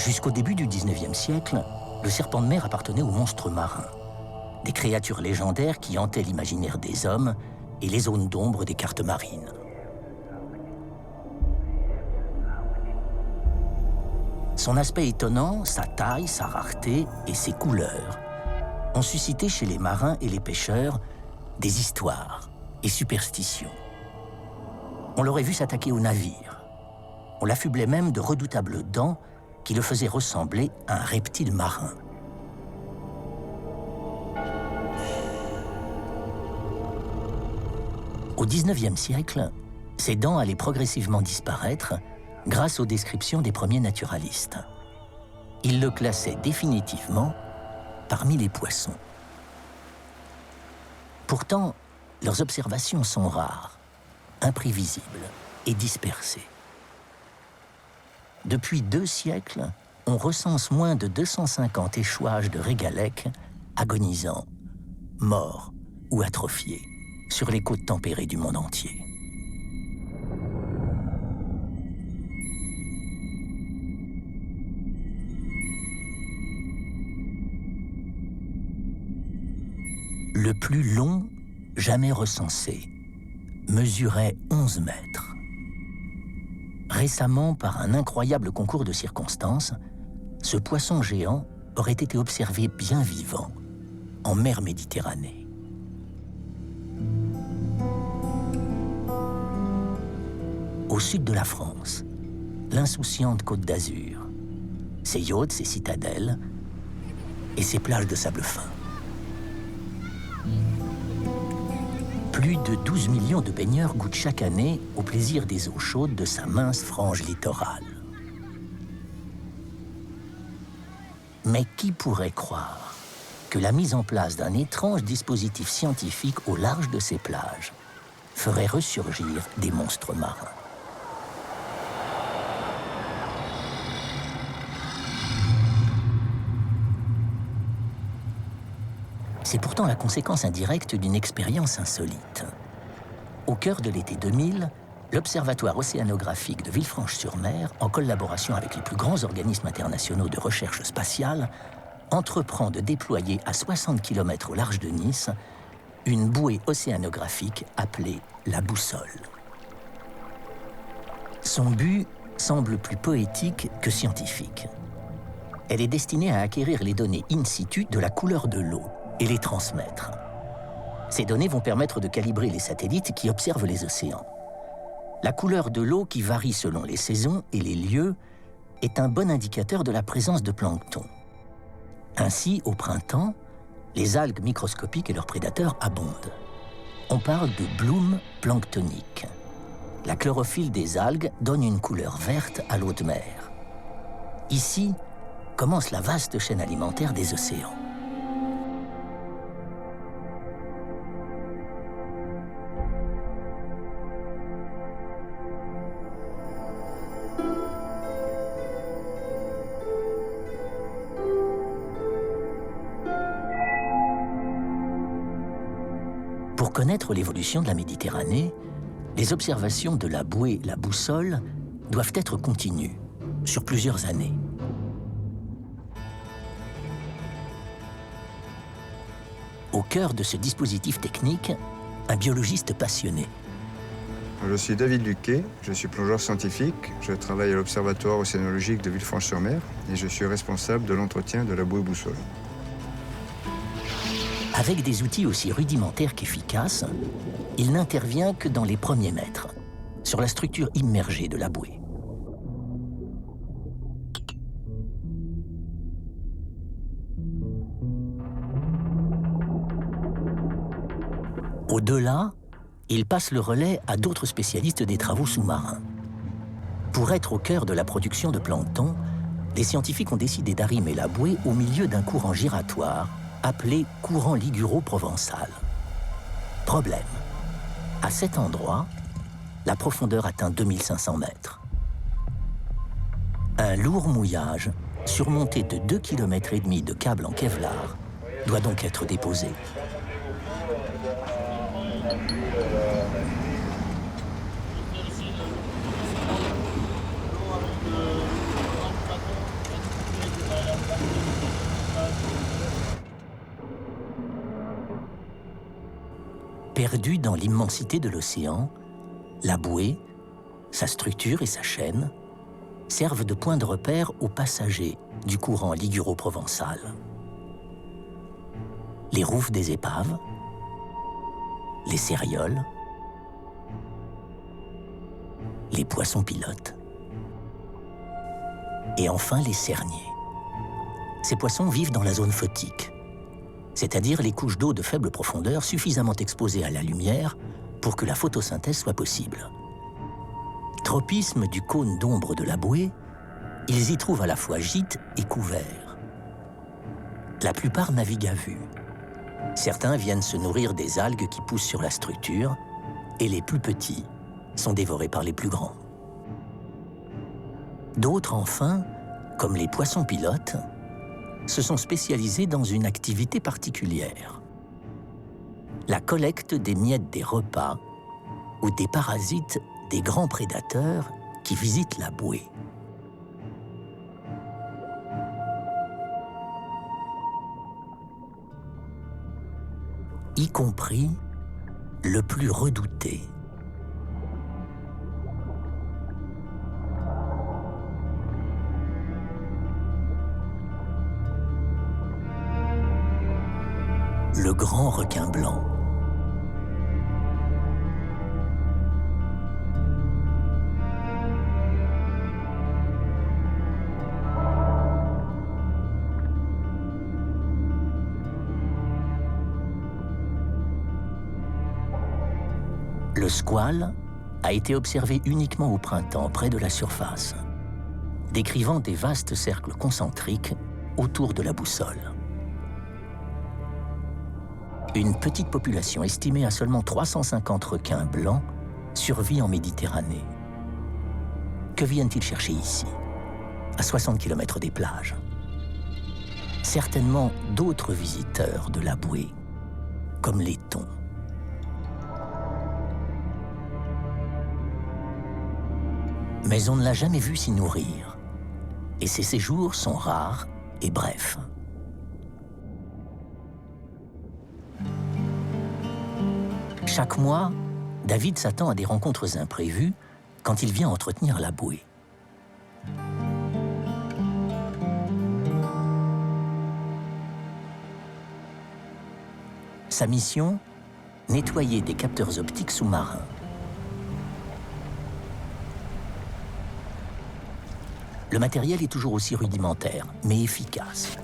Jusqu'au début du 19e siècle, le serpent de mer appartenait aux monstres marins, des créatures légendaires qui hantaient l'imaginaire des hommes et les zones d'ombre des cartes marines. Son aspect étonnant, sa taille, sa rareté et ses couleurs ont suscité chez les marins et les pêcheurs des histoires et superstitions. On l'aurait vu s'attaquer aux navires. On l'affublait même de redoutables dents qui le faisaient ressembler à un reptile marin. Au XIXe siècle, ces dents allaient progressivement disparaître grâce aux descriptions des premiers naturalistes. Ils le classaient définitivement parmi les poissons. Pourtant, leurs observations sont rares, imprévisibles et dispersées. Depuis 2 siècles, on recense moins de 250 échouages de régalèques agonisants, morts ou atrophiés sur les côtes tempérées du monde entier. Le plus long jamais recensé mesurait 11 mètres. Récemment, par un incroyable concours de circonstances, ce poisson géant aurait été observé bien vivant en mer Méditerranée. Au sud de la France, l'insouciante Côte d'Azur, ses yachts, ses citadelles et ses plages de sable fin. Plus de 12 millions de baigneurs goûtent chaque année au plaisir des eaux chaudes de sa mince frange littorale. Mais qui pourrait croire que la mise en place d'un étrange dispositif scientifique au large de ces plages ferait ressurgir des monstres marins? C'est pourtant la conséquence indirecte d'une expérience insolite. Au cœur de l'été 2000, l'Observatoire océanographique de Villefranche-sur-Mer, en collaboration avec les plus grands organismes internationaux de recherche spatiale, entreprend de déployer à 60 km au large de Nice une bouée océanographique appelée la boussole. Son but semble plus poétique que scientifique. Elle est destinée à acquérir les données in situ de la couleur de l'eau et les transmettre. Ces données vont permettre de calibrer les satellites qui observent les océans. La couleur de l'eau, qui varie selon les saisons et les lieux, est un bon indicateur de la présence de plancton. Ainsi, au printemps, les algues microscopiques et leurs prédateurs abondent. On parle de bloom planctonique. La chlorophylle des algues donne une couleur verte à l'eau de mer. Ici commence la vaste chaîne alimentaire des océans. Pour connaître l'évolution de la Méditerranée, les observations de la bouée, la boussole, doivent être continues, sur plusieurs années. Au cœur de ce dispositif technique, un biologiste passionné. Je suis David Luquet, je suis plongeur scientifique, je travaille à l'Observatoire océanologique de Villefranche-sur-Mer et je suis responsable de l'entretien de la bouée boussole. Avec des outils aussi rudimentaires qu'efficaces, il n'intervient que dans les premiers mètres, sur la structure immergée de la bouée. Au-delà, il passe le relais à d'autres spécialistes des travaux sous-marins. Pour être au cœur de la production de plancton, les scientifiques ont décidé d'arrimer la bouée au milieu d'un courant giratoire appelé courant liguro-provençal. Problème, à cet endroit, la profondeur atteint 2500 mètres. Un lourd mouillage, surmonté de 2,5 km de câbles en Kevlar, doit donc être déposé. Perdue dans l'immensité de l'océan, la bouée, sa structure et sa chaîne servent de point de repère aux passagers du courant liguro-provençal. Les roufs des épaves, les cérioles, les poissons pilotes et enfin les cerniers. Ces poissons vivent dans la zone photique, c'est-à-dire les couches d'eau de faible profondeur suffisamment exposées à la lumière pour que la photosynthèse soit possible. Tropisme du cône d'ombre de la bouée, ils y trouvent à la fois gîte et couvert. La plupart naviguent à vue. Certains viennent se nourrir des algues qui poussent sur la structure, et les plus petits sont dévorés par les plus grands. D'autres, enfin, comme les poissons pilotes, se sont spécialisés dans une activité particulière: la collecte des miettes des repas ou des parasites des grands prédateurs qui visitent la bouée. Y compris le plus redouté. Le grand requin blanc. Le squale a été observé uniquement au printemps, près de la surface, décrivant des vastes cercles concentriques autour de la boussole. Une petite population estimée à seulement 350 requins blancs survit en Méditerranée. Que viennent-ils chercher ici, à 60 km des plages? Certainement d'autres visiteurs de la bouée, comme les thons. Mais on ne l'a jamais vu s'y nourrir, et ses séjours sont rares et brefs. Chaque mois, David s'attend à des rencontres imprévues quand il vient entretenir la bouée. Sa mission, nettoyer des capteurs optiques sous-marins. Le matériel est toujours aussi rudimentaire, mais efficace.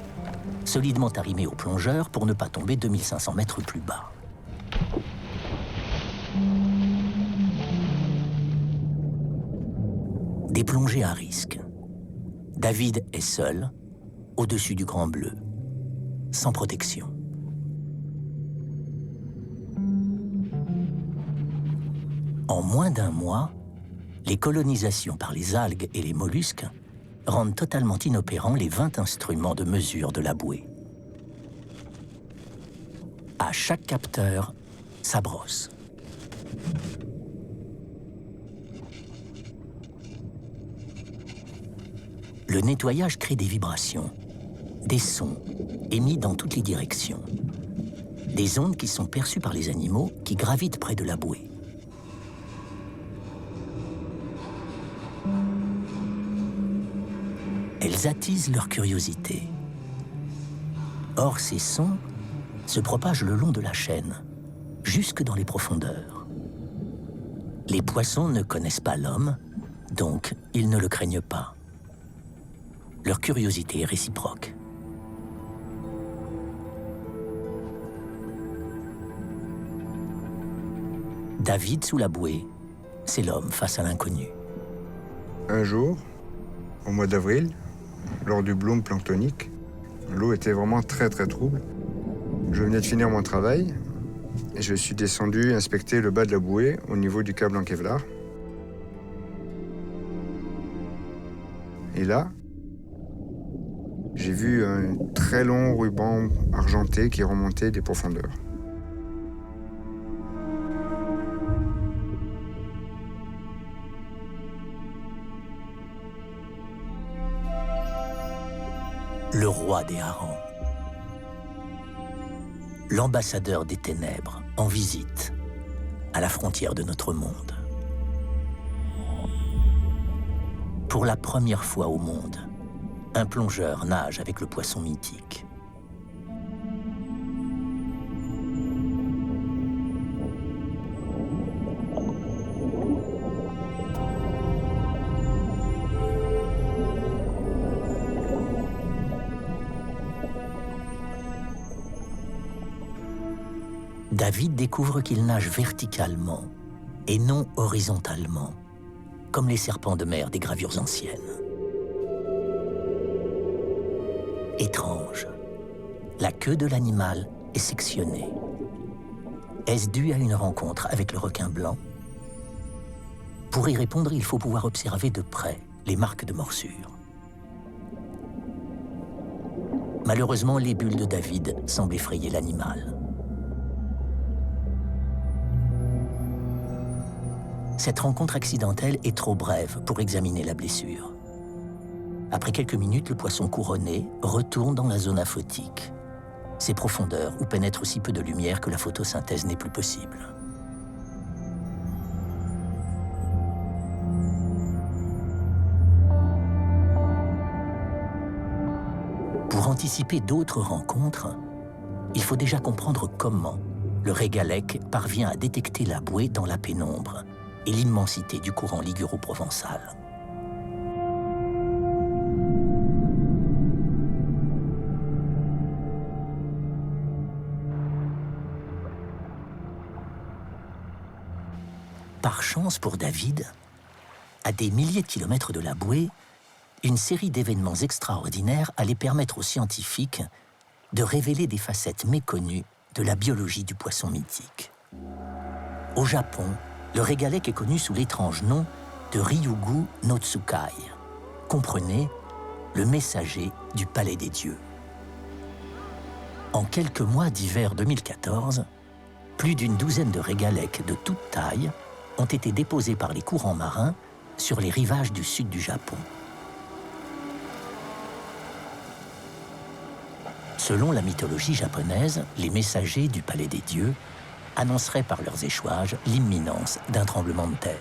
Solidement arrimé au plongeur pour ne pas tomber 2500 mètres plus bas. Des plongées à risque. David est seul, au-dessus du Grand Bleu, sans protection. En moins d'un mois, les colonisations par les algues et les mollusques rendent totalement inopérants les 20 instruments de mesure de la bouée. À chaque capteur, sa brosse. Le nettoyage crée des vibrations, des sons émis dans toutes les directions, des ondes qui sont perçues par les animaux qui gravitent près de la bouée. Elles attisent leur curiosité. Or, ces sons se propagent le long de la chaîne, jusque dans les profondeurs. Les poissons ne connaissent pas l'homme, donc ils ne le craignent pas. Leur curiosité est réciproque. David sous la bouée, c'est l'homme face à l'inconnu. Un jour, au mois d'avril, lors du bloom planctonique, l'eau était vraiment très trouble. Je venais de finir mon travail et je suis descendu inspecter le bas de la bouée au niveau du câble en Kevlar. Et là, j'ai vu un très long ruban argenté qui remontait des profondeurs. Le roi des harengs. L'ambassadeur des ténèbres, en visite, à la frontière de notre monde. Pour la première fois au monde, un plongeur nage avec le poisson mythique. David découvre qu'il nage verticalement et non horizontalement, comme les serpents de mer des gravures anciennes. Étrange, la queue de l'animal est sectionnée. Est-ce dû à une rencontre avec le requin blanc? Pour y répondre, il faut pouvoir observer de près les marques de morsure. Malheureusement, les bulles de David semblent effrayer l'animal. Cette rencontre accidentelle est trop brève pour examiner la blessure. Après quelques minutes, le poisson couronné retourne dans la zone aphotique, ces profondeurs où pénètre si peu de lumière que la photosynthèse n'est plus possible. Pour anticiper d'autres rencontres, il faut déjà comprendre comment le régalec parvient à détecter la bouée dans la pénombre et l'immensité du courant liguro-provençal. Par chance pour David, à des milliers de kilomètres de la bouée, une série d'événements extraordinaires allait permettre aux scientifiques de révéler des facettes méconnues de la biologie du poisson mythique. Au Japon, le régalec est connu sous l'étrange nom de Ryugu no Tsukai. Comprenez, le messager du palais des dieux. En quelques mois d'hiver 2014, plus d'une douzaine de régalecs de toute taille ont été déposés par les courants marins sur les rivages du sud du Japon. Selon la mythologie japonaise, les messagers du palais des dieux annonceraient par leurs échouages l'imminence d'un tremblement de terre.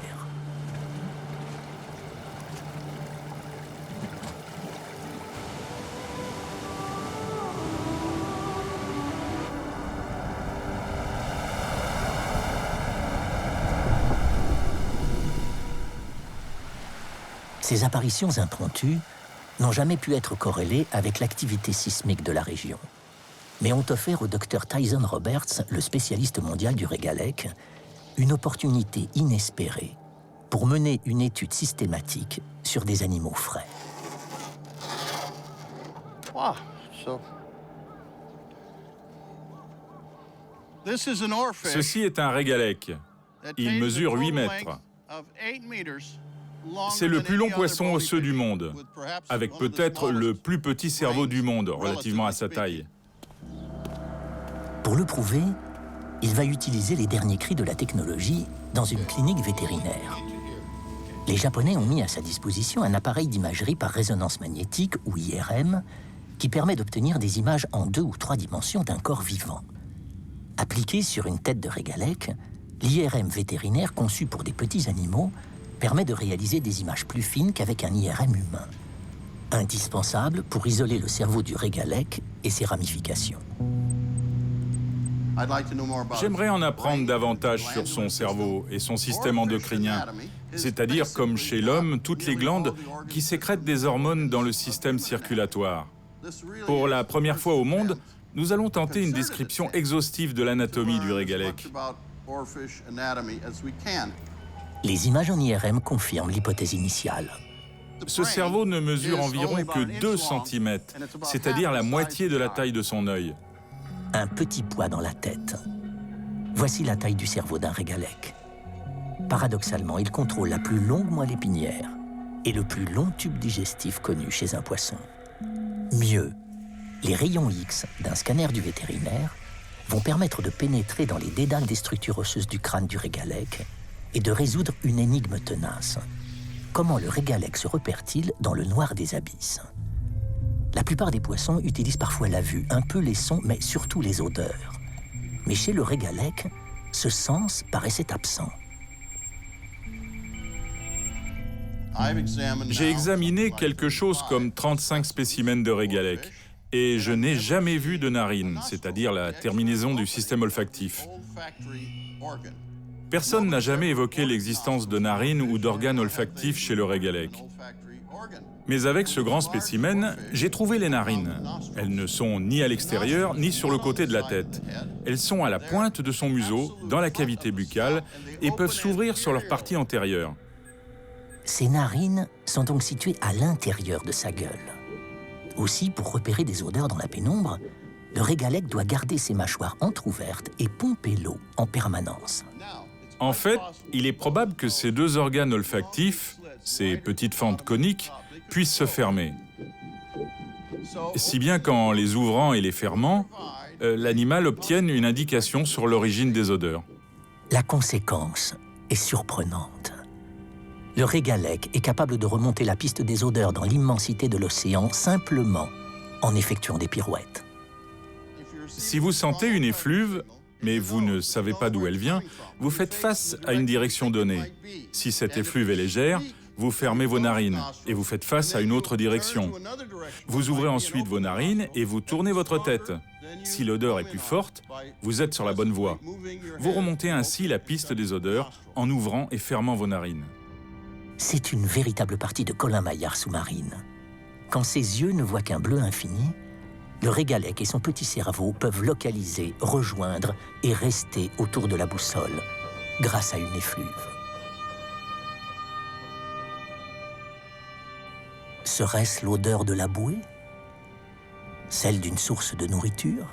Ces apparitions impromptues n'ont jamais pu être corrélées avec l'activité sismique de la région, mais ont offert au docteur Tyson Roberts, le spécialiste mondial du régalec, une opportunité inespérée pour mener une étude systématique sur des animaux frais. Ceci est un régalec. Il mesure 8 mètres. C'est le plus long poisson osseux du monde, avec peut-être le plus petit cerveau du monde relativement à sa taille. Pour le prouver, il va utiliser les derniers cris de la technologie dans une clinique vétérinaire. Les Japonais ont mis à sa disposition un appareil d'imagerie par résonance magnétique, ou IRM, qui permet d'obtenir des images en 2 ou 3 dimensions d'un corps vivant. Appliqué sur une tête de régalec, l'IRM vétérinaire conçu pour des petits animaux permet de réaliser des images plus fines qu'avec un IRM humain. Indispensable pour isoler le cerveau du régalec et ses ramifications. J'aimerais en apprendre davantage sur son cerveau et son système endocrinien, c'est-à-dire comme chez l'homme, toutes les glandes qui sécrètent des hormones dans le système circulatoire. Pour la première fois au monde, nous allons tenter une description exhaustive de l'anatomie du régalec. Les images en IRM confirment l'hypothèse initiale. Ce cerveau ne mesure environ que 2 cm, c'est-à-dire la moitié de la taille de son œil. Un petit poids dans la tête. Voici la taille du cerveau d'un régalec. Paradoxalement, il contrôle la plus longue moelle épinière et le plus long tube digestif connu chez un poisson. Mieux, les rayons X d'un scanner du vétérinaire vont permettre de pénétrer dans les dédales des structures osseuses du crâne du régalec et de résoudre une énigme tenace. Comment le régalec se repère-t-il dans le noir des abysses? La plupart des poissons utilisent parfois la vue, un peu les sons, mais surtout les odeurs. Mais chez le régalec, ce sens paraissait absent. J'ai examiné quelque chose comme 35 spécimens de régalèques et je n'ai jamais vu de narine, c'est-à-dire la terminaison du système olfactif. Personne n'a jamais évoqué l'existence de narines ou d'organes olfactifs chez le régalèque. Mais avec ce grand spécimen, j'ai trouvé les narines. Elles ne sont ni à l'extérieur, ni sur le côté de la tête. Elles sont à la pointe de son museau, dans la cavité buccale, et peuvent s'ouvrir sur leur partie antérieure. Ces narines sont donc situées à l'intérieur de sa gueule. Aussi, pour repérer des odeurs dans la pénombre, le régalèque doit garder ses mâchoires entr'ouvertes et pomper l'eau en permanence. En fait, il est probable que ces deux organes olfactifs, ces petites fentes coniques, puissent se fermer. Si bien qu'en les ouvrant et les fermant, l'animal obtienne une indication sur l'origine des odeurs. La conséquence est surprenante. Le régalèque est capable de remonter la piste des odeurs dans l'immensité de l'océan simplement en effectuant des pirouettes. Si vous sentez une effluve, mais vous ne savez pas d'où elle vient, vous faites face à une direction donnée. Si cette effluve est légère, vous fermez vos narines et vous faites face à une autre direction. Vous ouvrez ensuite vos narines et vous tournez votre tête. Si l'odeur est plus forte, vous êtes sur la bonne voie. Vous remontez ainsi la piste des odeurs en ouvrant et fermant vos narines. C'est une véritable partie de Colin-Maillard sous-marine. Quand ses yeux ne voient qu'un bleu infini, le régalèque et son petit cerveau peuvent localiser, rejoindre et rester autour de la boussole grâce à une effluve. Serait-ce l'odeur de la bouée? Celle d'une source de nourriture?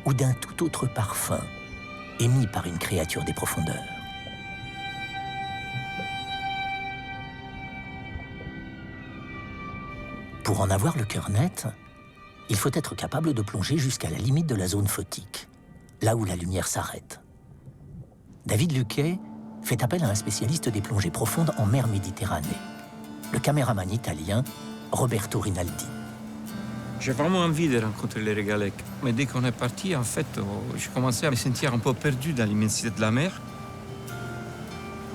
Ou d'un tout autre parfum émis par une créature des profondeurs? Pour en avoir le cœur net, il faut être capable de plonger jusqu'à la limite de la zone photique, là où la lumière s'arrête. David Luquet fait appel à un spécialiste des plongées profondes en mer Méditerranée, le caméraman italien Roberto Rinaldi. J'ai vraiment envie de rencontrer les régalèques. Mais dès qu'on est parti, en fait, je commençais à me sentir un peu perdu dans l'immensité de la mer.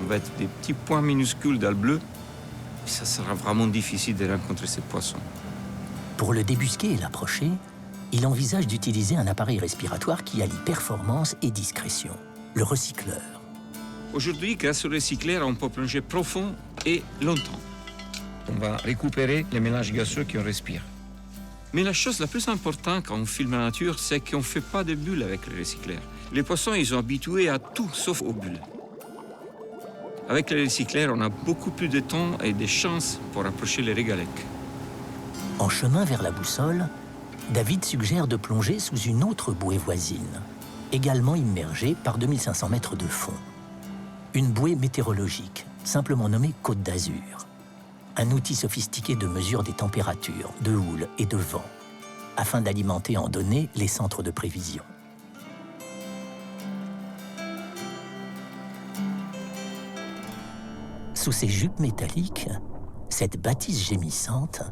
On va être des petits points minuscules dans le bleu. Et ça sera vraiment difficile de rencontrer ces poissons. Pour le débusquer et l'approcher, il envisage d'utiliser un appareil respiratoire qui allie performance et discrétion, le recycleur. Aujourd'hui, grâce au recycleur, on peut plonger profond et longtemps. On va récupérer les mélanges gazeux qu'on respire. Mais la chose la plus importante quand on filme la nature, c'est qu'on ne fait pas de bulles avec le recycleur. Les poissons, ils sont habitués à tout sauf aux bulles. Avec le recycleur, on a beaucoup plus de temps et de chances pour approcher les régalèques. En chemin vers la boussole, David suggère de plonger sous une autre bouée voisine, également immergée par 2500 mètres de fond. Une bouée météorologique, simplement nommée Côte d'Azur. Un outil sophistiqué de mesure des températures, de houle et de vent, afin d'alimenter en données les centres de prévision. Sous ces jupes métalliques, cette bâtisse gémissante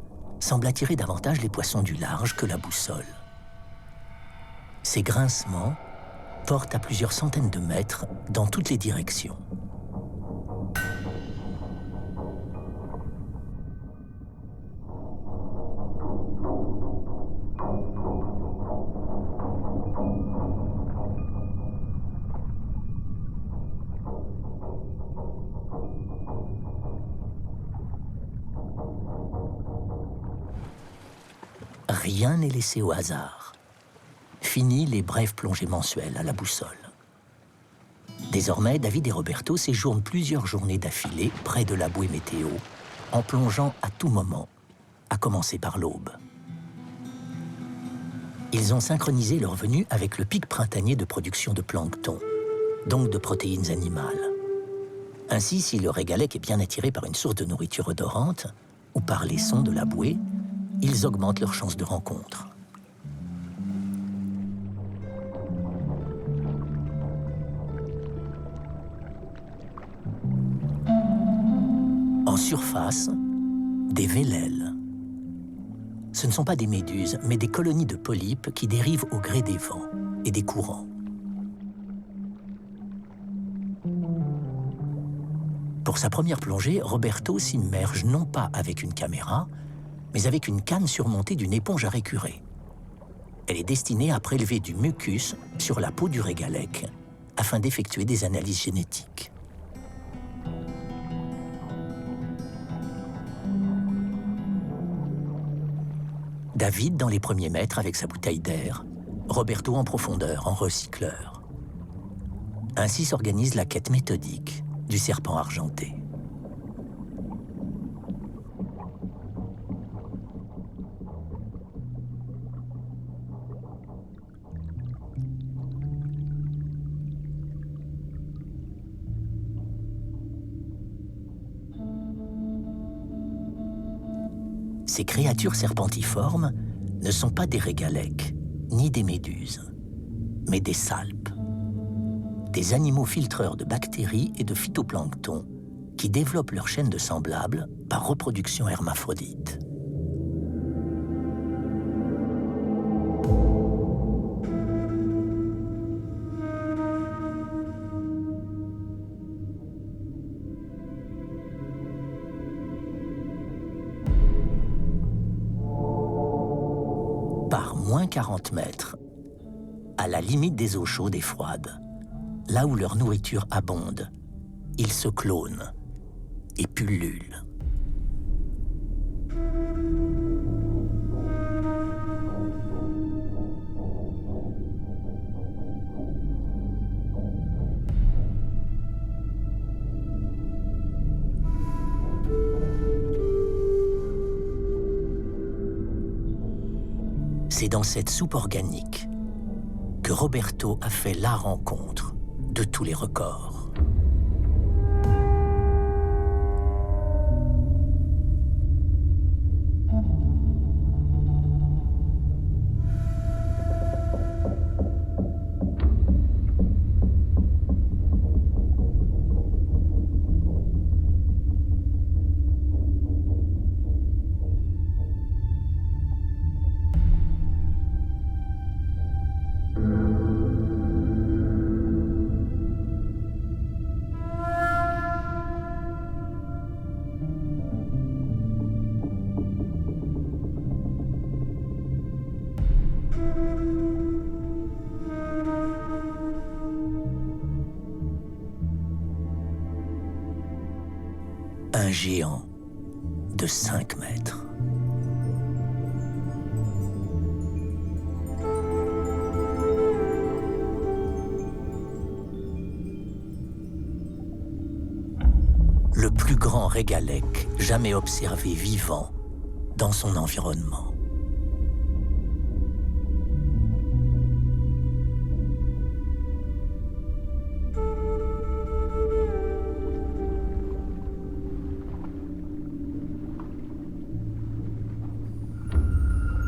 semble attirer davantage les poissons du large que la boussole. Ces grincements portent à plusieurs centaines de mètres dans toutes les directions. Rien n'est laissé au hasard. Fini les brèves plongées mensuelles à la boussole. Désormais, David et Roberto séjournent plusieurs journées d'affilée près de la bouée météo, en plongeant à tout moment, à commencer par l'aube. Ils ont synchronisé leur venue avec le pic printanier de production de plancton, donc de protéines animales. Ainsi, si le régalèque est bien attiré par une source de nourriture odorante, ou par les sons de la bouée, ils augmentent leurs chances de rencontre. En surface, des vélèles. Ce ne sont pas des méduses, mais des colonies de polypes qui dérivent au gré des vents et des courants. Pour sa première plongée, Roberto s'immerge non pas avec une caméra, mais avec une canne surmontée d'une éponge à récurer. Elle est destinée à prélever du mucus sur la peau du régalec afin d'effectuer des analyses génétiques. David dans les premiers mètres avec sa bouteille d'air, Roberto en profondeur, en recycleur. Ainsi s'organise la quête méthodique du serpent argenté. Ces créatures serpentiformes ne sont pas des régalecs, ni des méduses, mais des salpes. Des animaux filtreurs de bactéries et de phytoplancton qui développent leur chaîne de semblables par reproduction hermaphrodite. Par moins 40 mètres, à la limite des eaux chaudes et froides, là où leur nourriture abonde, ils se clonent et pullulent. C'est dans cette soupe organique que Roberto a fait la rencontre de tous les records. Un géant de 5 mètres. Le plus grand régalec jamais observé vivant dans son environnement.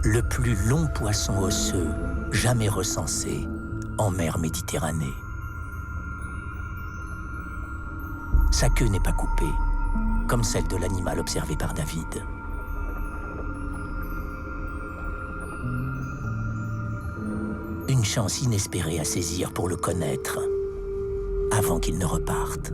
Le plus long poisson osseux jamais recensé en mer Méditerranée. Sa queue n'est pas coupée, comme celle de l'animal observé par David. Une chance inespérée à saisir pour le connaître avant qu'il ne reparte.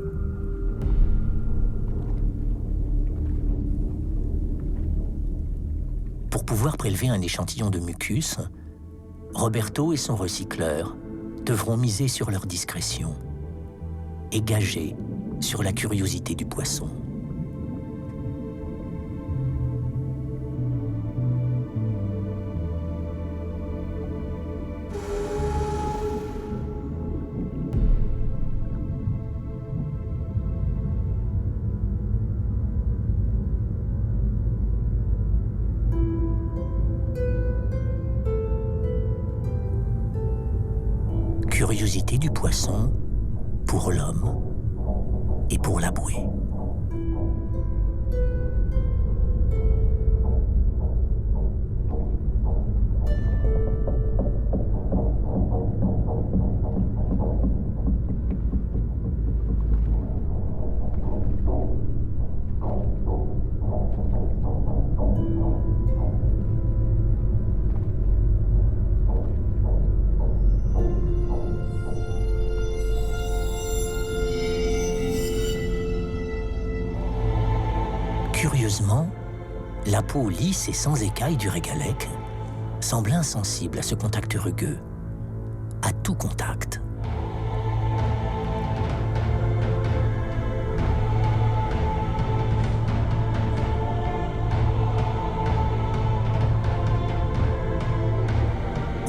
Pour pouvoir prélever un échantillon de mucus, Roberto et son recycleur devront miser sur leur discrétion et gager sur la curiosité du poisson. Curiosité du poisson pour l'homme et pour la bouée. Curieusement, la peau lisse et sans écailles du régalec semble insensible à ce contact rugueux, à tout contact.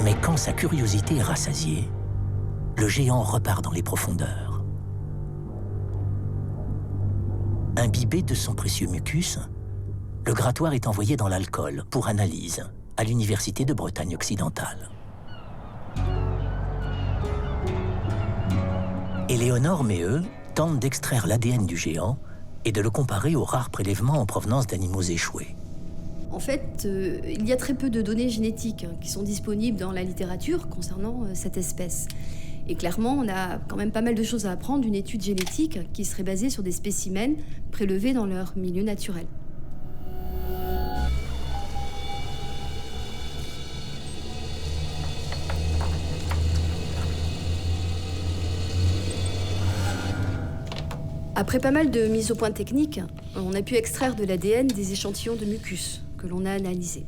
Mais quand sa curiosité est rassasiée, le géant repart dans les profondeurs. Imbibé de son précieux mucus, le grattoir est envoyé dans l'alcool pour analyse à l'Université de Bretagne occidentale. Éléonore Méheux tente d'extraire l'ADN du géant et de le comparer aux rares prélèvements en provenance d'animaux échoués. En fait, il y a très peu de données génétiques qui sont disponibles dans la littérature concernant cette espèce. Et clairement, on a quand même pas mal de choses à apprendre d'une étude génétique qui serait basée sur des spécimens prélevés dans leur milieu naturel. Après pas mal de mises au point techniques, on a pu extraire de l'ADN des échantillons de mucus que l'on a analysés.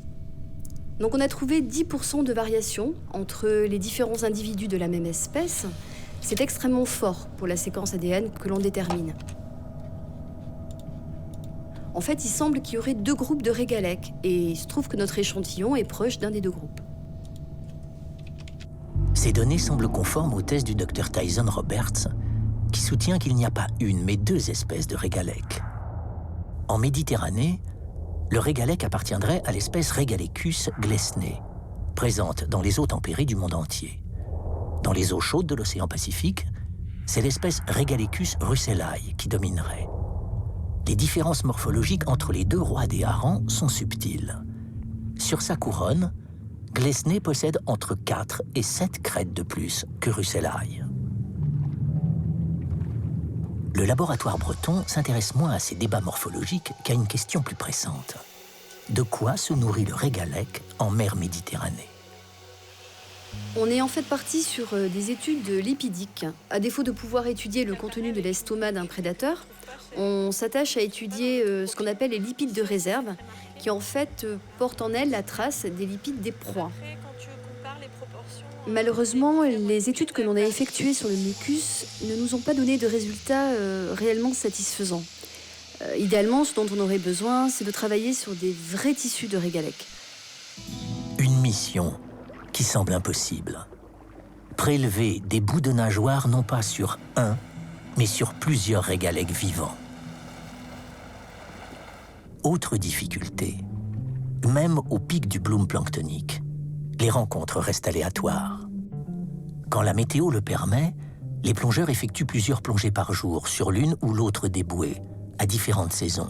Donc on a trouvé 10% de variation entre les différents individus de la même espèce. C'est extrêmement fort pour la séquence ADN que l'on détermine. En fait, il semble qu'il y aurait 2 groupes de régalèques et il se trouve que notre échantillon est proche d'un des 2 groupes. Ces données semblent conformes aux thèses du Dr Tyson Roberts, qui soutient qu'il n'y a pas une, mais 2 espèces de régalèques. En Méditerranée, le régalèque appartiendrait à l'espèce Regalecus glesnei, présente dans les eaux tempérées du monde entier. Dans les eaux chaudes de l'océan Pacifique, c'est l'espèce Regalecus russellai qui dominerait. Les différences morphologiques entre les 2 rois des harengs sont subtiles. Sur sa couronne, Glesnei possède entre 4 et 7 crêtes de plus que russellai. Le laboratoire breton s'intéresse moins à ces débats morphologiques qu'à une question plus pressante. De quoi se nourrit le régalèque en mer Méditerranée? On est en fait parti sur des études lipidiques. À défaut de pouvoir étudier le contenu de l'estomac d'un prédateur, on s'attache à étudier ce qu'on appelle les lipides de réserve, qui en fait portent en elles la trace des lipides des proies. Malheureusement, les études que l'on a effectuées sur le mucus ne nous ont pas donné de résultats réellement satisfaisants. Idéalement, ce dont on aurait besoin, c'est de travailler sur des vrais tissus de régalèque. Une mission qui semble impossible. Prélever des bouts de nageoires non pas sur un, mais sur plusieurs régalèques vivants. Autre difficulté, même au pic du bloom planctonique, les rencontres restent aléatoires. Quand la météo le permet, les plongeurs effectuent plusieurs plongées par jour sur l'une ou l'autre des bouées, à différentes saisons.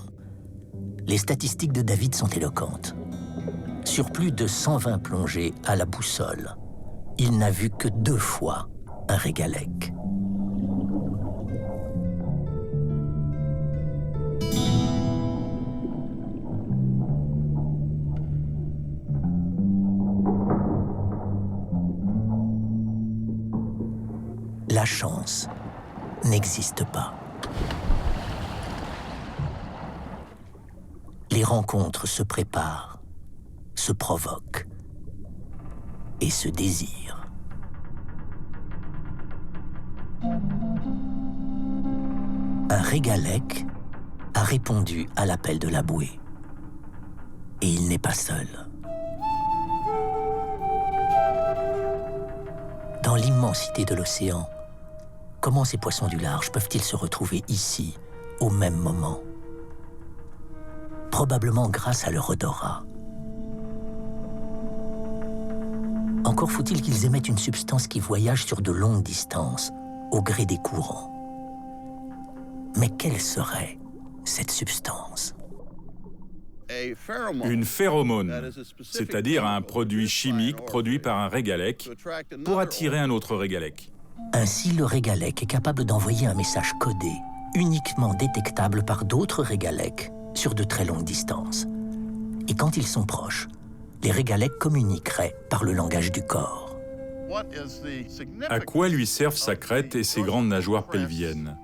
Les statistiques de David sont éloquentes. Sur plus de 120 plongées à la boussole, il n'a vu que 2 fois un régalèque. La chance n'existe pas. Les rencontres se préparent, se provoquent et se désirent. Un régalèque a répondu à l'appel de la bouée. Et il n'est pas seul. Dans l'immensité de l'océan, comment ces poissons du large peuvent-ils se retrouver ici, au même moment? Probablement grâce à leur odorat. Encore faut-il qu'ils émettent une substance qui voyage sur de longues distances, au gré des courants. Mais quelle serait cette substance? Une phéromone, c'est-à-dire un produit chimique produit par un régalèque pour attirer un autre régalèque. Ainsi, le régalèque est capable d'envoyer un message codé, uniquement détectable par d'autres régalèques sur de très longues distances. Et quand ils sont proches, les régalèques communiqueraient par le langage du corps. À quoi lui servent sa crête et ses grandes nageoires pelviennes?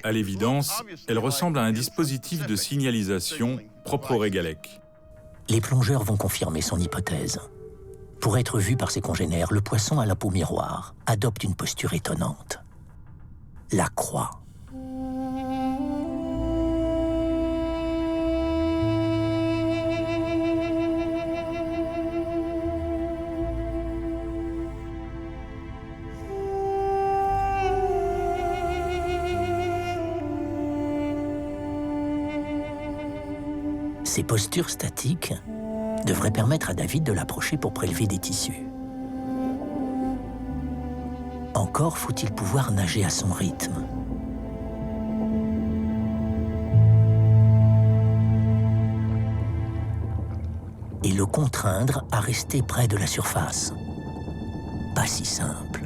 À l'évidence, elles ressemblent à un dispositif de signalisation propre au régalec. Les plongeurs vont confirmer son hypothèse. Pour être vu par ses congénères, le poisson à la peau miroir adopte une posture étonnante. La croix. Ces postures statiques devraient permettre à David de l'approcher pour prélever des tissus. Encore faut-il pouvoir nager à son rythme. Et le contraindre à rester près de la surface. Pas si simple.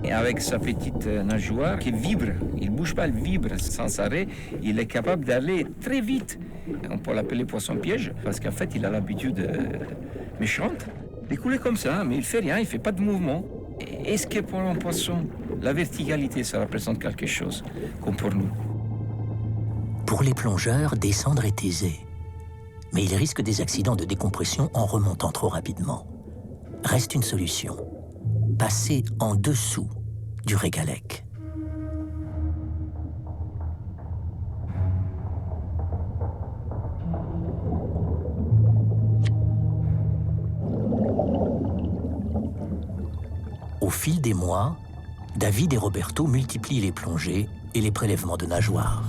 Et avec sa petite nageoire qui vibre, il ne bouge pas, il vibre sans arrêt, il est capable d'aller très vite. On peut l'appeler poisson-piège parce qu'en fait, il a l'habitude méchante de couler comme ça, mais il ne fait rien, il ne fait pas de mouvement. Est-ce que pour un poisson, la verticalité, ça représente quelque chose, comme pour nous? Pour les plongeurs, descendre est aisé. Mais ils risquent des accidents de décompression en remontant trop rapidement. Reste une solution. Passer en dessous du régalec. Au fil des mois, David et Roberto multiplient les plongées et les prélèvements de nageoires.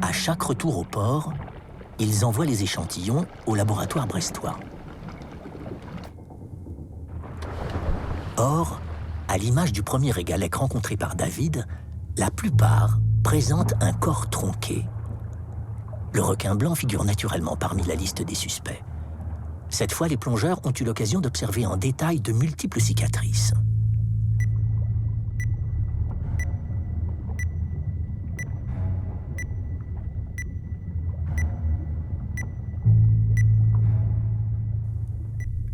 À chaque retour au port, ils envoient les échantillons au laboratoire brestois. Or, à l'image du premier régalec rencontré par David, la plupart présentent un corps tronqué. Le requin blanc figure naturellement parmi la liste des suspects. Cette fois, les plongeurs ont eu l'occasion d'observer en détail de multiples cicatrices.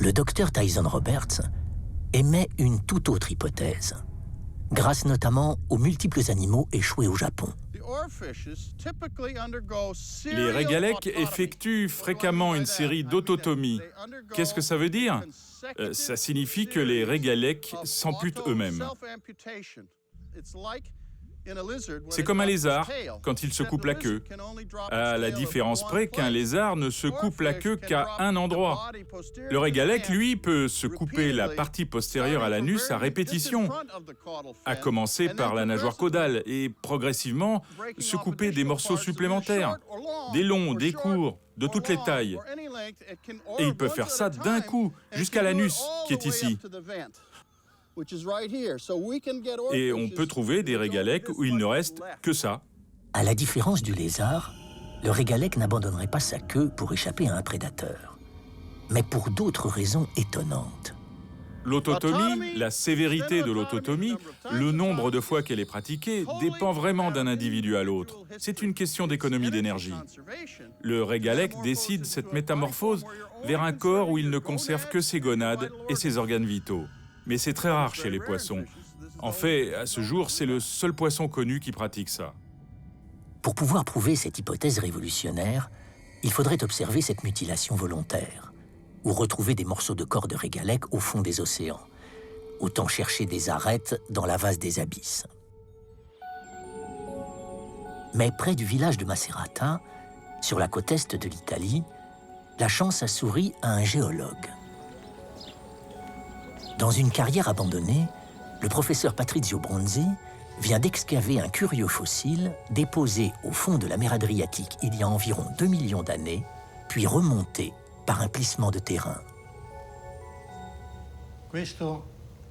Le docteur Tyson Roberts émet une toute autre hypothèse, grâce notamment aux multiples animaux échoués au Japon. Les régalecs effectuent fréquemment une série d'autotomies. Qu'est-ce que ça veut dire? Ça signifie que les régalecs s'amputent eux-mêmes. C'est comme un lézard quand il se coupe la queue, à la différence près qu'un lézard ne se coupe la queue qu'à un endroit. Le régalec, lui, peut se couper la partie postérieure à l'anus à répétition, à commencer par la nageoire caudale et progressivement se couper des morceaux supplémentaires, des longs, des courts, de toutes les tailles. Et il peut faire ça d'un coup, jusqu'à l'anus qui est ici. Et on peut trouver des régalecs où il ne reste que ça. À la différence du lézard, le régalec n'abandonnerait pas sa queue pour échapper à un prédateur, mais pour d'autres raisons étonnantes. L'autotomie, la sévérité de l'autotomie, le nombre de fois qu'elle est pratiquée, dépend vraiment d'un individu à l'autre. C'est une question d'économie d'énergie. Le régalec décide cette métamorphose vers un corps où il ne conserve que ses gonades et ses organes vitaux. Mais c'est très rare chez les poissons. En fait, à ce jour, c'est le seul poisson connu qui pratique ça. Pour pouvoir prouver cette hypothèse révolutionnaire, il faudrait observer cette mutilation volontaire, ou retrouver des morceaux de corps de régalec au fond des océans. Autant chercher des arêtes dans la vase des abysses. Mais près du village de Macerata, sur la côte est de l'Italie, la chance a souri à un géologue. Dans une carrière abandonnée, le professeur Patrizio Bronzi vient d'excaver un curieux fossile déposé au fond de la mer Adriatique il y a environ 2 millions d'années, puis remonté par un plissement de terrain.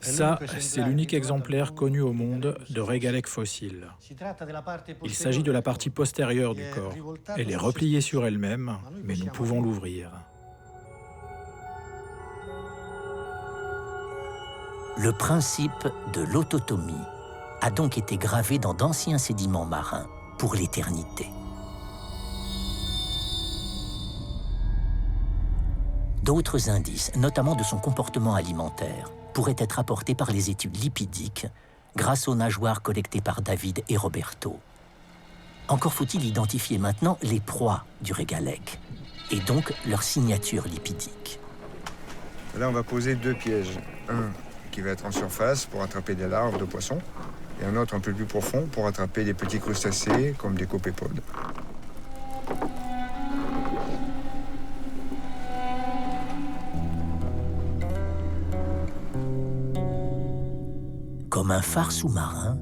Ça, c'est l'unique exemplaire connu au monde de régalèque fossile. Il s'agit de la partie postérieure du corps. Elle est repliée sur elle-même, mais nous pouvons l'ouvrir. Le principe de l'autotomie a donc été gravé dans d'anciens sédiments marins pour l'éternité. D'autres indices, notamment de son comportement alimentaire, pourraient être apportés par les études lipidiques grâce aux nageoires collectées par David et Roberto. Encore faut-il identifier maintenant les proies du régalèque et donc leur signature lipidique. Là, on va poser 2 pièges. Un qui va être en surface pour attraper des larves de poissons et un autre un peu plus profond pour attraper des petits crustacés comme des copépodes. Comme un phare sous-marin,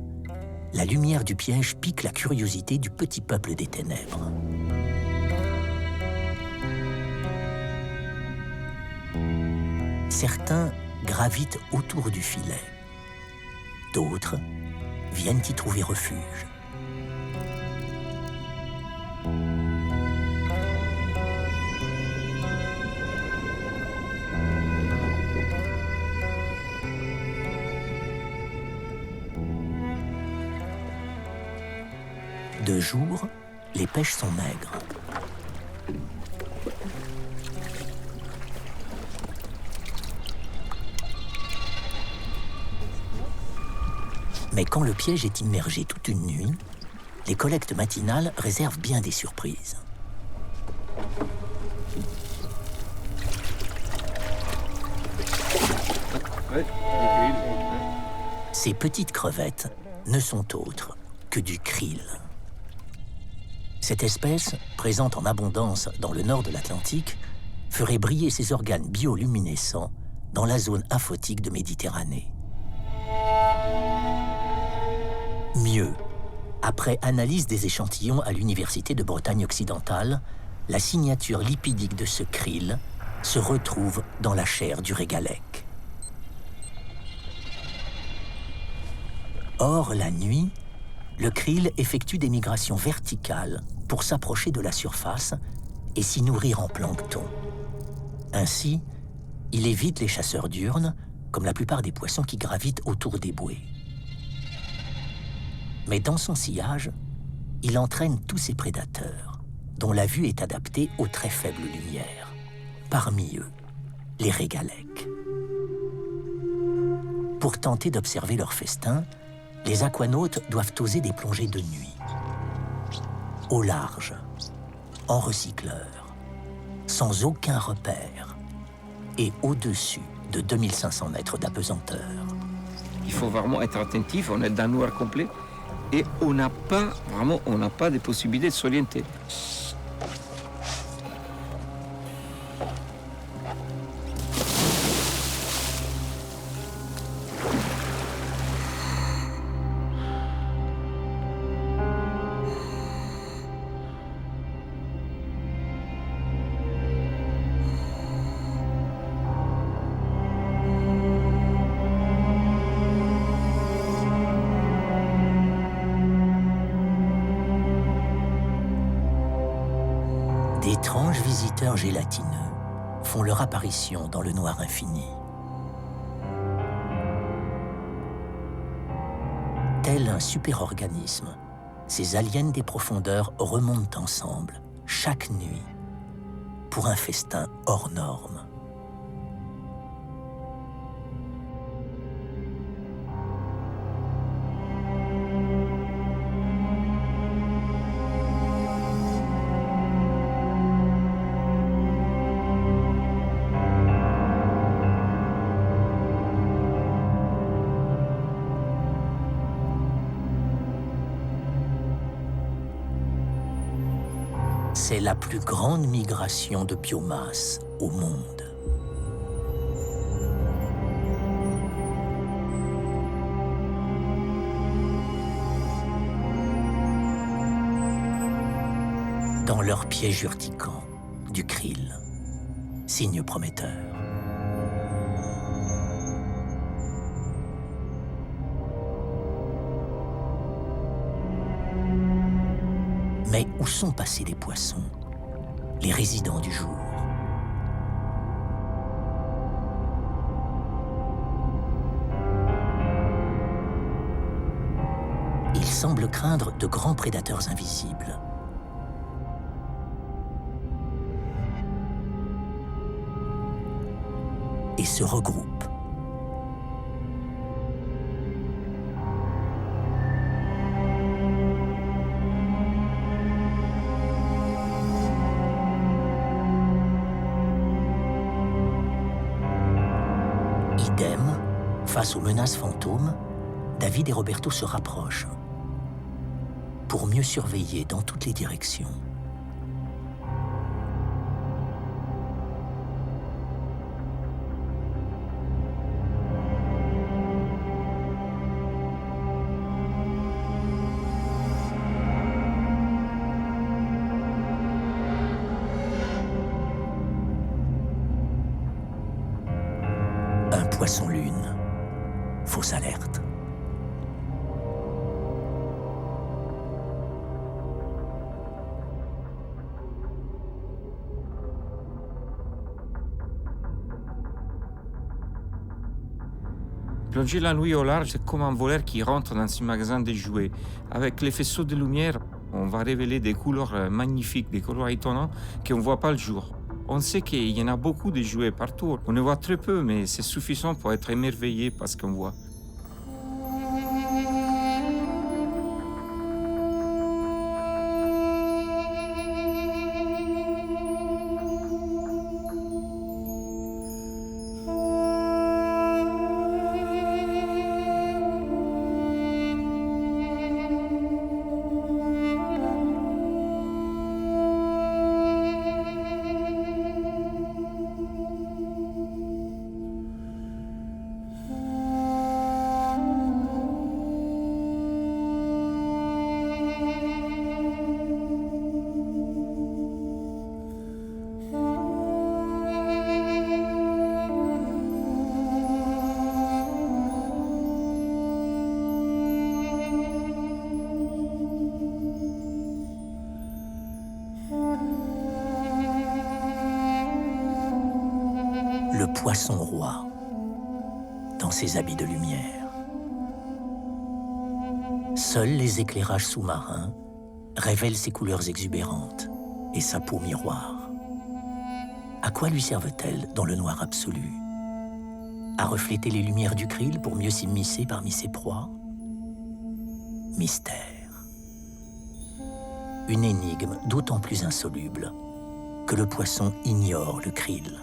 la lumière du piège pique la curiosité du petit peuple des ténèbres. Certains gravitent autour du filet. D'autres viennent y trouver refuge. De jour, les pêches sont maigres. Mais quand le piège est immergé toute une nuit, les collectes matinales réservent bien des surprises. Ces petites crevettes ne sont autres que du krill. Cette espèce, présente en abondance dans le nord de l'Atlantique, ferait briller ses organes bioluminescents dans la zone aphotique de Méditerranée. Mieux, après analyse des échantillons à l'Université de Bretagne occidentale, la signature lipidique de ce krill se retrouve dans la chair du régalèque. Or, la nuit, le krill effectue des migrations verticales pour s'approcher de la surface et s'y nourrir en plancton. Ainsi, il évite les chasseurs diurnes, comme la plupart des poissons qui gravitent autour des bouées. Mais dans son sillage, il entraîne tous ses prédateurs, dont la vue est adaptée aux très faibles lumières. Parmi eux, les régalèques. Pour tenter d'observer leur festin, les aquanautes doivent oser des plongées de nuit. Au large, en recycleur, sans aucun repère, et au-dessus de 2500 mètres d'apesanteur. Il faut vraiment être attentif, on est dans le noir complet et on n'a pas de possibilité de s'orienter. D'étranges visiteurs gélatineux font leur apparition dans le noir infini. Tel un superorganisme, ces aliens des profondeurs remontent ensemble, chaque nuit, pour un festin hors norme. C'est la plus grande migration de biomasse au monde. Dans leur piège urticant, du krill, signe prometteur. Mais où sont passés les poissons, les résidents du jour? Ils semblent craindre de grands prédateurs invisibles. Et se regroupent. Idem, face aux menaces fantômes, David et Roberto se rapprochent pour mieux surveiller dans toutes les directions. Un poisson-lune. Fausse alerte. Plonger la nuit au large, c'est comme un voleur qui rentre dans un magasin de jouets. Avec les faisceaux de lumière, on va révéler des couleurs magnifiques, des couleurs étonnantes qu'on ne voit pas le jour. On sait qu'il y en a beaucoup de jouets partout. On ne voit très peu, mais c'est suffisant pour être émerveillé par ce qu'on voit. Le poisson roi, dans ses habits de lumière. Seuls les éclairages sous-marins révèlent ses couleurs exubérantes et sa peau miroir. À quoi lui servent-elles dans le noir absolu? À refléter les lumières du krill pour mieux s'immiscer parmi ses proies? Mystère. Une énigme d'autant plus insoluble que le poisson ignore le krill.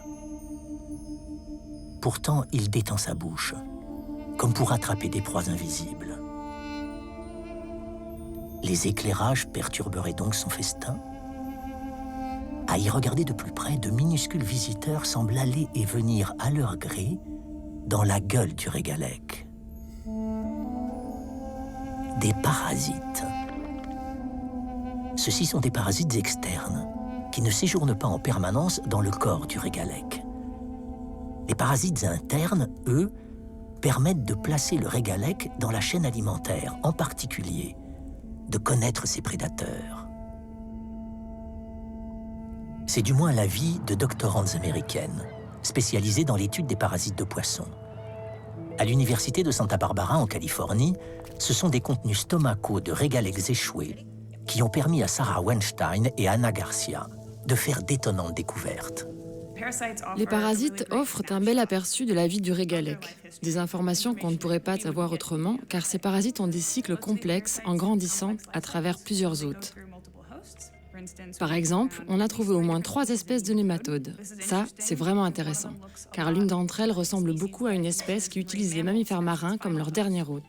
Pourtant, il détend sa bouche, comme pour attraper des proies invisibles. Les éclairages perturberaient donc son festin? À y regarder de plus près, de minuscules visiteurs semblent aller et venir à leur gré dans la gueule du régalec. Des parasites. Ceux-ci sont des parasites externes qui ne séjournent pas en permanence dans le corps du régalec. Les parasites internes, eux, permettent de placer le régalec dans la chaîne alimentaire, en particulier de connaître ses prédateurs. C'est du moins l'avis de doctorantes américaines, spécialisées dans l'étude des parasites de poissons. À l'université de Santa Barbara, en Californie, ce sont des contenus stomacaux de régalecs échoués qui ont permis à Sarah Weinstein et Anna Garcia de faire d'étonnantes découvertes. Les parasites offrent un bel aperçu de la vie du régalec, des informations qu'on ne pourrait pas avoir autrement, car ces parasites ont des cycles complexes en grandissant à travers plusieurs hôtes. Par exemple, on a trouvé au moins 3 espèces de nématodes. Ça, c'est vraiment intéressant, car l'une d'entre elles ressemble beaucoup à une espèce qui utilise les mammifères marins comme leur dernier hôte.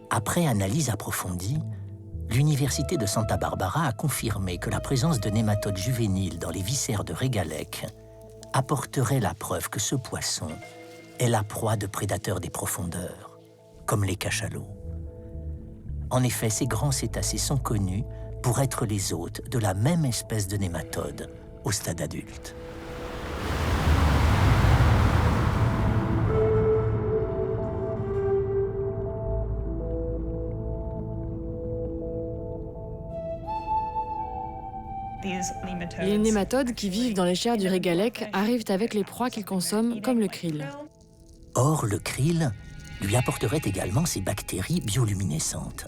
Après analyse approfondie, l'université de Santa Barbara a confirmé que la présence de nématodes juvéniles dans les viscères de régalec apporterait la preuve que ce poisson est la proie de prédateurs des profondeurs, comme les cachalots. En effet, ces grands cétacés sont connus pour être les hôtes de la même espèce de nématodes au stade adulte. Les nématodes qui vivent dans les chairs du régalec arrivent avec les proies qu'ils consomment, comme le krill. Or, le krill lui apporterait également ces bactéries bioluminescentes.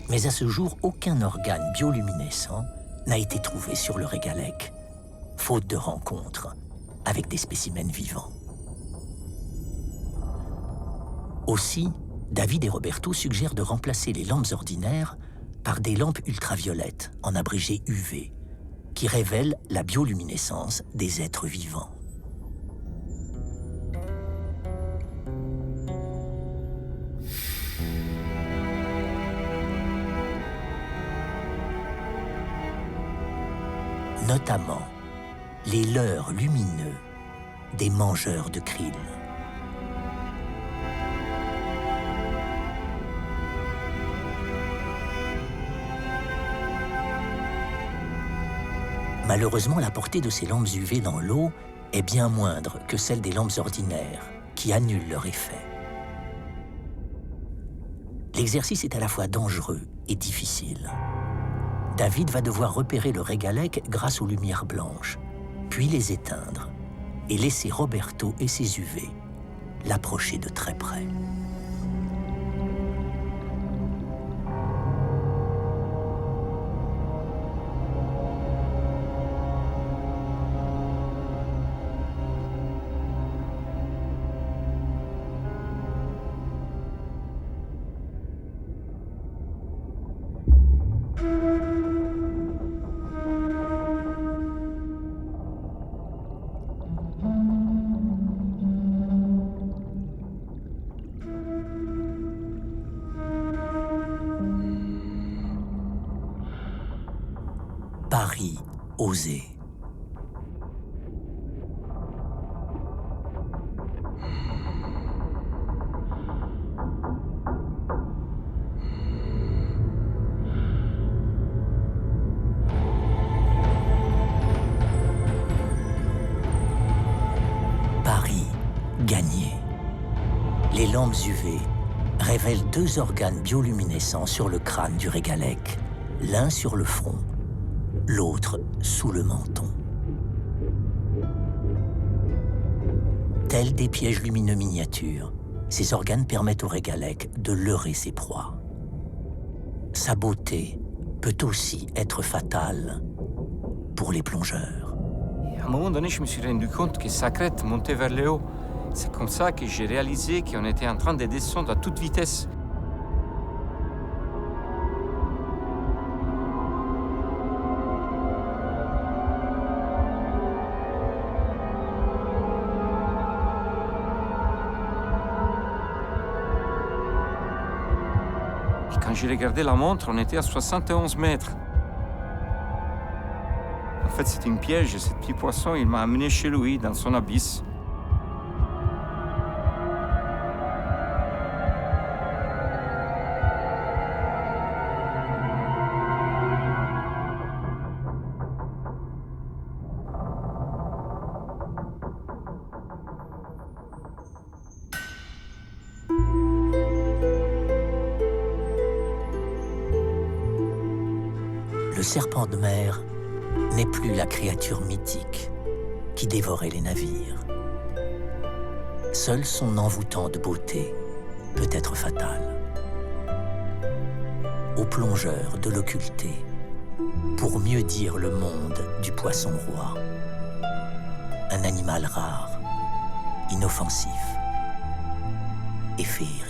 Mais à ce jour, aucun organe bioluminescent n'a été trouvé sur le régalec, faute de rencontres avec des spécimens vivants. Aussi, David et Roberto suggèrent de remplacer les lampes ordinaires par des lampes ultraviolettes, en abrégé UV, qui révèlent la bioluminescence des êtres vivants. Notamment les leurres lumineux des mangeurs de krill. Malheureusement, la portée de ces lampes UV dans l'eau est bien moindre que celle des lampes ordinaires, qui annulent leur effet. L'exercice est à la fois dangereux et difficile. David va devoir repérer le régalec grâce aux lumières blanches, puis les éteindre et laisser Roberto et ses UV l'approcher de très près. Paris osé. Paris gagné. Les lampes UV révèlent deux organes bioluminescents sur le crâne du régalec, l'un sur le front, l'autre sous le menton. Tels des pièges lumineux miniatures, ces organes permettent au régalec de leurrer ses proies. Sa beauté peut aussi être fatale pour les plongeurs. À un moment donné, je me suis rendu compte que sa crête montait vers le haut. C'est comme ça que j'ai réalisé qu'on était en train de descendre à toute vitesse. Quand j'ai regardé la montre, on était à 71 mètres. En fait, c'était une piège. Ce petit poisson, il m'a amené chez lui, dans son abysse. Le serpent de mer n'est plus la créature mythique qui dévorait les navires. Seule son envoûtante beauté peut être fatale. Aux plongeurs de l'occulter, pour mieux dire le monde du poisson roi. Un animal rare, inoffensif et féerique.